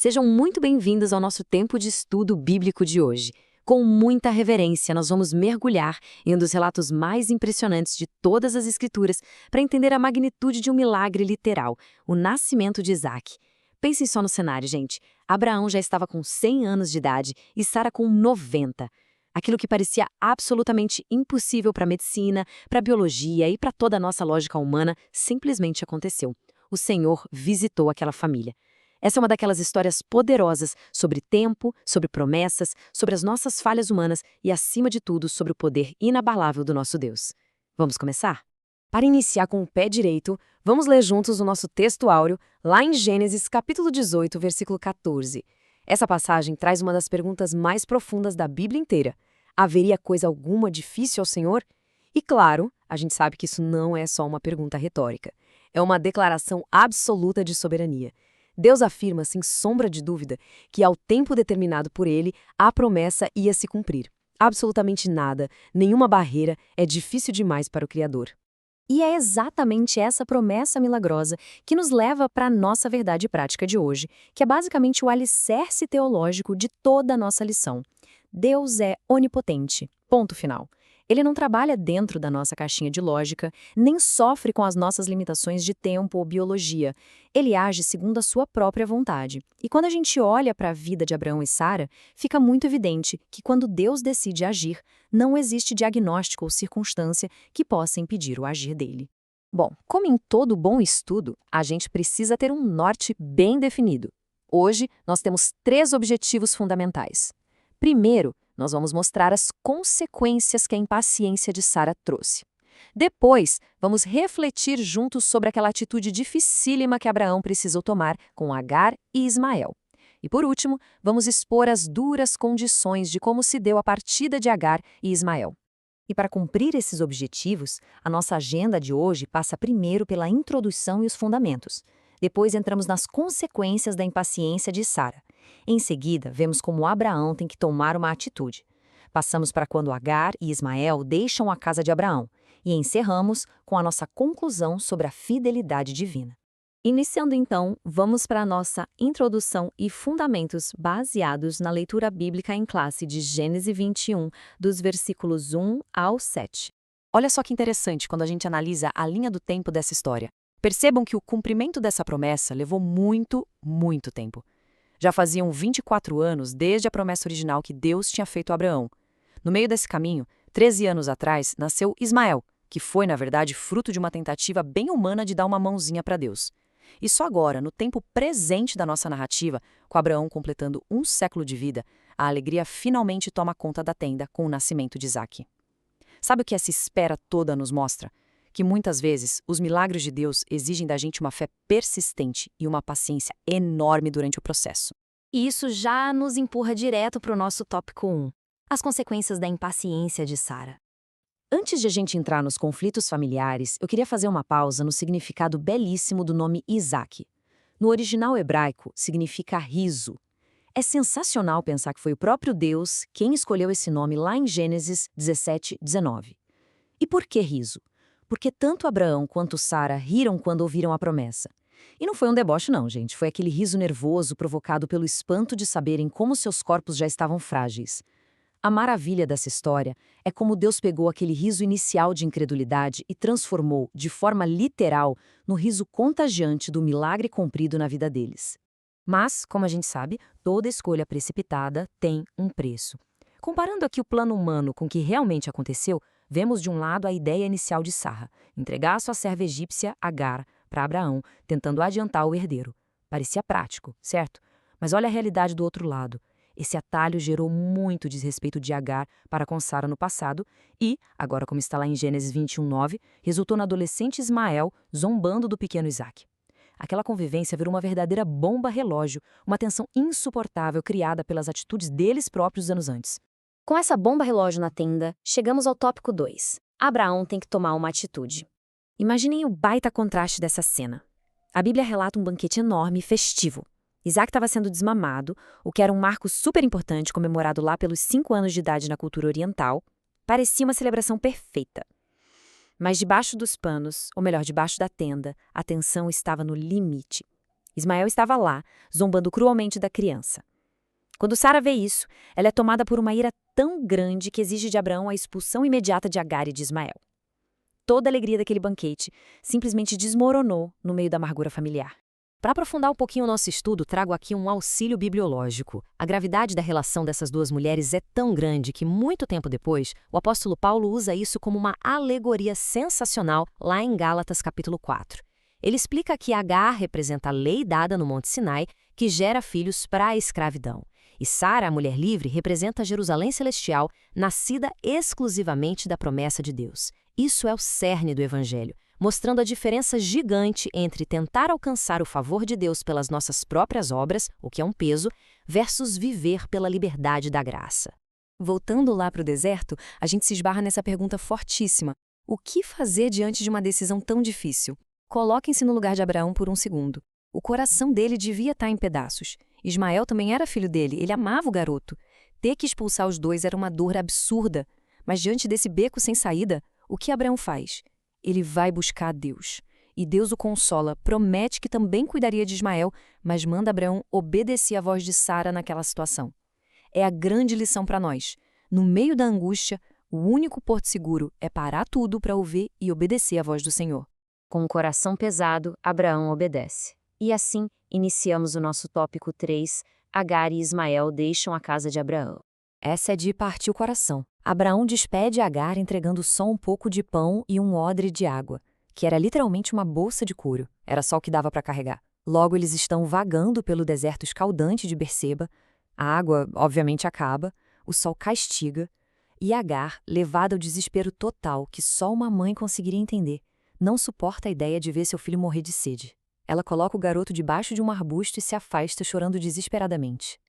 Sejam muito bem-vindos ao nosso tempo de estudo bíblico de hoje. Com muita reverência, nós vamos mergulhar em um dos relatos mais impressionantes de todas as Escrituras para entender a magnitude de um milagre literal, o nascimento de Isaac. Pensem só no cenário, gente. Abraão já estava com 100 anos de idade e Sara com 90. Aquilo que parecia absolutamente impossível para a medicina, para a biologia e para toda a nossa lógica humana simplesmente aconteceu. O Senhor visitou aquela família. Essa é uma daquelas histórias poderosas sobre tempo, sobre promessas, sobre as nossas falhas humanas e, acima de tudo, sobre o poder inabalável do nosso Deus. Vamos começar? Para iniciar com o pé direito, vamos ler juntos o nosso texto áureo, lá em Gênesis, capítulo 18, versículo 14. Essa passagem traz uma das perguntas mais profundas da Bíblia inteira. Haveria coisa alguma difícil ao Senhor? E claro, a gente sabe que isso não é só uma pergunta retórica. É uma declaração absoluta de soberania. Deus afirma, sem sombra de dúvida, que ao tempo determinado por ele, a promessa ia se cumprir. Absolutamente nada, nenhuma barreira é difícil demais para o Criador. E é exatamente essa promessa milagrosa que nos leva para a nossa verdade prática de hoje, que é basicamente o alicerce teológico de toda a nossa lição. Deus é onipotente. Ponto final. Ele não trabalha dentro da nossa caixinha de lógica, nem sofre com as nossas limitações de tempo ou biologia. Ele age segundo a sua própria vontade. E quando a gente olha para a vida de Abraão e Sara, fica muito evidente que quando Deus decide agir, não existe diagnóstico ou circunstância que possa impedir o agir dele. Bom, como em todo bom estudo, a gente precisa ter um norte bem definido. Hoje, nós temos 3 objetivos fundamentais. Primeiro, nós vamos mostrar as consequências que a impaciência de Sara trouxe. Depois, vamos refletir juntos sobre aquela atitude dificílima que Abraão precisou tomar com Agar e Ismael. E por último, vamos expor as duras condições de como se deu a partida de Agar e Ismael. E para cumprir esses objetivos, a nossa agenda de hoje passa primeiro pela introdução e os fundamentos. Depois entramos nas consequências da impaciência de Sara. Em seguida, vemos como Abraão tem que tomar uma atitude. Passamos para quando Agar e Ismael deixam a casa de Abraão. E encerramos com a nossa conclusão sobre a fidelidade divina. Iniciando então, vamos para a nossa introdução e fundamentos baseados na leitura bíblica em classe de Gênesis 21, dos versículos 1 ao 7. Olha só que interessante quando a gente analisa a linha do tempo dessa história. Percebam que o cumprimento dessa promessa levou muito tempo. Já faziam 24 anos desde a promessa original que Deus tinha feito a Abraão. No meio desse caminho, 13 anos atrás, nasceu Ismael, que foi, na verdade, fruto de uma tentativa bem humana de dar uma mãozinha para Deus. E só agora, no tempo presente da nossa narrativa, com Abraão completando 1 século de vida, a alegria finalmente toma conta da tenda com o nascimento de Isaac. Sabe o que essa espera toda nos mostra? Que muitas vezes os milagres de Deus exigem da gente uma fé persistente e uma paciência enorme durante o processo. E isso já nos empurra direto para o nosso tópico 1, as consequências da impaciência de Sara. Antes de a gente entrar nos conflitos familiares, eu queria fazer uma pausa no significado belíssimo do nome Isaac. No original hebraico, significa riso. É sensacional pensar que foi o próprio Deus quem escolheu esse nome lá em Gênesis 17, 19. E por que riso? Porque tanto Abraão quanto Sara riram quando ouviram a promessa. E não foi um deboche não, gente. Foi aquele riso nervoso provocado pelo espanto de saberem como seus corpos já estavam frágeis. A maravilha dessa história é como Deus pegou aquele riso inicial de incredulidade e transformou, de forma literal, no riso contagiante do milagre cumprido na vida deles. Mas, como a gente sabe, toda escolha precipitada tem um preço. Comparando aqui o plano humano com o que realmente aconteceu, vemos de um lado a ideia inicial de Sara, entregar sua serva egípcia, Agar, para Abraão, tentando adiantar o herdeiro. Parecia prático, certo? Mas olha a realidade do outro lado. Esse atalho gerou muito desrespeito de Agar para com Sara no passado e, agora como está lá em Gênesis 21:9, resultou no adolescente Ismael zombando do pequeno Isaac. Aquela convivência virou uma verdadeira bomba relógio, uma tensão insuportável criada pelas atitudes deles próprios anos antes. Com essa bomba relógio na tenda, chegamos ao tópico 2. Abraão tem que tomar uma atitude. Imaginem o baita contraste dessa cena. A Bíblia relata um banquete enorme e festivo. Isaac estava sendo desmamado, o que era um marco super importante comemorado lá pelos 5 anos de idade na cultura oriental. Parecia uma celebração perfeita. Mas debaixo dos panos, ou melhor, debaixo da tenda, a tensão estava no limite. Ismael estava lá, zombando cruelmente da criança. Quando Sara vê isso, ela é tomada por uma ira tão grande que exige de Abraão a expulsão imediata de Agar e de Ismael. Toda a alegria daquele banquete simplesmente desmoronou no meio da amargura familiar. Para aprofundar um pouquinho o nosso estudo, trago aqui um auxílio bibliológico. A gravidade da relação dessas duas mulheres é tão grande que, muito tempo depois, o apóstolo Paulo usa isso como uma alegoria sensacional lá em Gálatas capítulo 4. Ele explica que Agar representa a lei dada no Monte Sinai, que gera filhos para a escravidão. E Sara, a mulher livre, representa a Jerusalém celestial, nascida exclusivamente da promessa de Deus. Isso é o cerne do Evangelho, mostrando a diferença gigante entre tentar alcançar o favor de Deus pelas nossas próprias obras, o que é um peso, versus viver pela liberdade da graça. Voltando lá para o deserto, a gente se esbarra nessa pergunta fortíssima. O que fazer diante de uma decisão tão difícil? Coloquem-se no lugar de Abraão por um segundo. O coração dele devia estar em pedaços. Ismael também era filho dele, ele amava o garoto. Ter que expulsar os dois era uma dor absurda. Mas diante desse beco sem saída, o que Abraão faz? Ele vai buscar a Deus. E Deus o consola, promete que também cuidaria de Ismael, mas manda Abraão obedecer à voz de Sara naquela situação. É a grande lição para nós. No meio da angústia, o único porto seguro é parar tudo para ouvir e obedecer à voz do Senhor. Com o coração pesado, Abraão obedece. E assim, iniciamos o nosso tópico 3, Agar e Ismael deixam a casa de Abraão. Essa é de partir o coração. Abraão despede Agar entregando só um pouco de pão e um odre de água, que era literalmente uma bolsa de couro. Era só o que dava para carregar. Logo eles estão vagando pelo deserto escaldante de Berseba. A água, obviamente, acaba, o sol castiga, e Agar, levada ao desespero total que só uma mãe conseguiria entender, não suporta a ideia de ver seu filho morrer de sede. Ela coloca o garoto debaixo de um arbusto e se afasta chorando desesperadamente.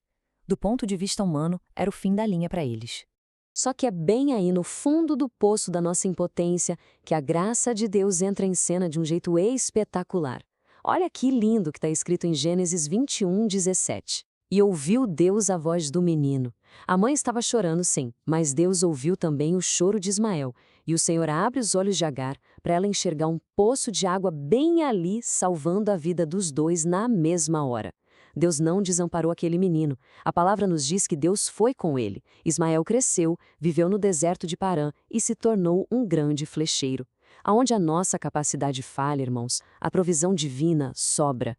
Do ponto de vista humano, era o fim da linha para eles. Só que é bem aí no fundo do poço da nossa impotência que a graça de Deus entra em cena de um jeito espetacular. Olha que lindo que está escrito em Gênesis 21:17. E ouviu Deus a voz do menino. A mãe estava chorando, sim, mas Deus ouviu também o choro de Ismael. E o Senhor abre os olhos de Agar para ela enxergar um poço de água bem ali, salvando a vida dos dois na mesma hora. Deus não desamparou aquele menino. A palavra nos diz que Deus foi com ele. Ismael cresceu, viveu no deserto de Parã e se tornou um grande flecheiro. Aonde a nossa capacidade falha, irmãos, a provisão divina sobra.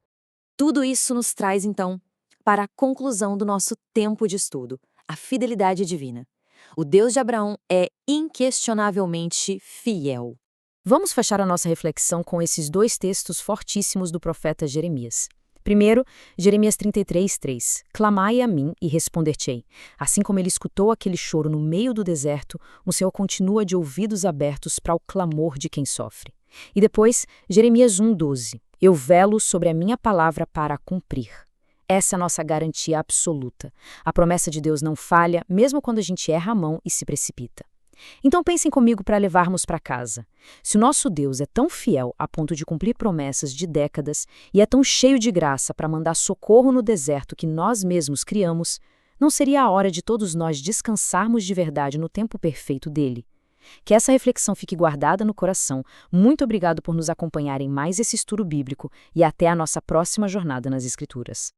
Tudo isso nos traz, então, para a conclusão do nosso tempo de estudo, a fidelidade divina. O Deus de Abraão é inquestionavelmente fiel. Vamos fechar a nossa reflexão com esses dois textos fortíssimos do profeta Jeremias. Primeiro, Jeremias 33:3. Clamai a mim e responder-te-ei. Assim como ele escutou aquele choro no meio do deserto, o Senhor continua de ouvidos abertos para o clamor de quem sofre. E depois, Jeremias 1:12. Eu velo sobre a minha palavra para a cumprir. Essa é a nossa garantia absoluta. A promessa de Deus não falha, mesmo quando a gente erra a mão e se precipita. Então pensem comigo para levarmos para casa. Se o nosso Deus é tão fiel a ponto de cumprir promessas de décadas e é tão cheio de graça para mandar socorro no deserto que nós mesmos criamos, não seria a hora de todos nós descansarmos de verdade no tempo perfeito dele? Que essa reflexão fique guardada no coração. Muito obrigado por nos acompanhar em mais esse estudo bíblico e até a nossa próxima jornada nas Escrituras.